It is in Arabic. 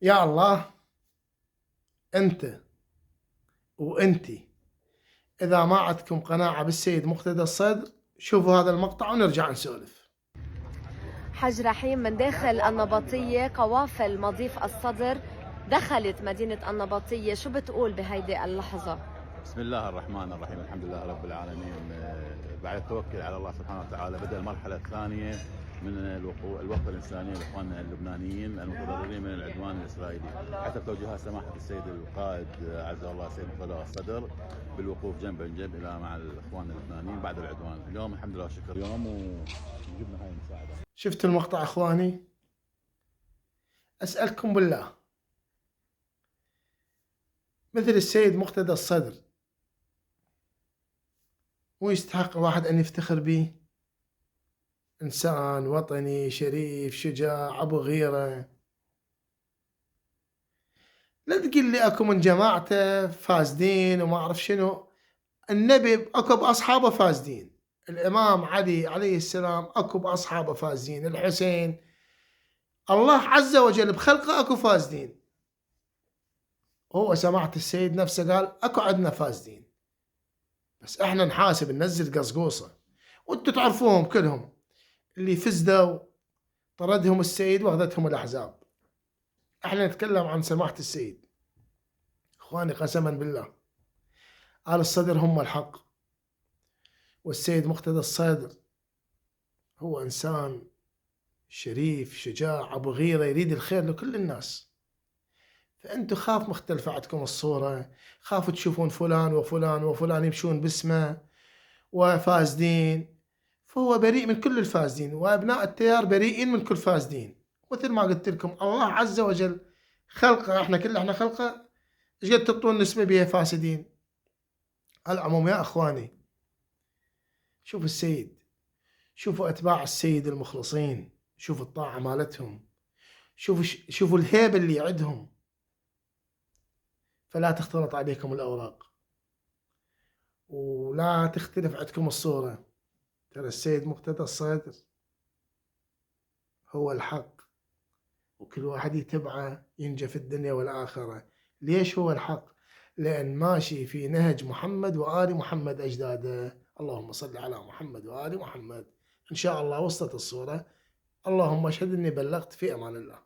يا الله، أنت وأنتِ إذا ما عندكم قناعة بالسيد مقتدى الصدر شوفوا هذا المقطع ونرجع نسولف. حج رحيم، من داخل النبطية قوافل مضيف الصدر دخلت مدينة النبطية، شو بتقول بهيدي اللحظة؟ بسم الله الرحمن الرحيم، الحمد لله رب العالمين. بعد التوكل على الله سبحانه وتعالى بدأ المرحلة الثانية من الوقفة الإنسانية لإخواننا اللبنانيين المتضررين من العدوان الإسرائيلي حسب توجيهات سماحة السيد القائد عز الله السيد مقتدى الصدر بالوقوف جنبا جنب إلى مع الإخوان اللبنانيين بعد العدوان. اليوم الحمد لله والشكر يوم وجبنا هاي المساعدة. شفتوا المقطع إخواني؟ أسألكم بالله، مثل السيد مقتدى الصدر مو يستحق واحد أن يفتخر به؟ إنسان وطني شريف شجاع أبو غيرة. لا تقول لي أكو من جماعته فاسدين وما أعرف شنو. النبي أكو بأصحابه فاسدين، الإمام علي عليه السلام أكو بأصحابه فاسدين، الحسين، الله عز وجل بخلقه أكو فاسدين. هو سماحة السيد نفسه قال أكو عندنا فاسدين، بس إحنا نحاسب ننزل قصقوصة، وأنتوا تعرفوهم كلهم اللي فزدوا طردهم السيد واخذتهم الأحزاب. إحنا نتكلم عن سماحة السيد. إخواني قسما بالله آل الصدر هم الحق، والسيد مقتدى الصدر هو إنسان شريف شجاع أبو غيرة يريد الخير لكل الناس. فأنتوا خاف مختلفة عندكم الصورة، خافوا تشوفون فلان وفلان وفلان يمشون باسمه وفاسدين، فهو بريء من كل الفاسدين، وأبناء التيار بريئين من كل فاسدين. مثل ما قلت لكم الله عز وجل خلقه، احنا خلقه ايش قد تعطون نسبة بها فاسدين. على العموم يا اخواني، شوفوا السيد، شوفوا اتباع السيد المخلصين، شوفوا الطاعة مالتهم، شوفوا الهيبة اللي عندهم. فلا تختلط عليكم الأوراق ولا تختلف عندكم الصورة. ترى السيد مقتدى الصدر هو الحق، وكل واحد يتبعه ينجى في الدنيا والآخرة. ليش هو الحق؟ لأن ماشي في نهج محمد وآل محمد أجداده. اللهم صل على محمد وآل محمد. إن شاء الله وصلت الصورة. اللهم اشهد أني بلغت. في أمان الله.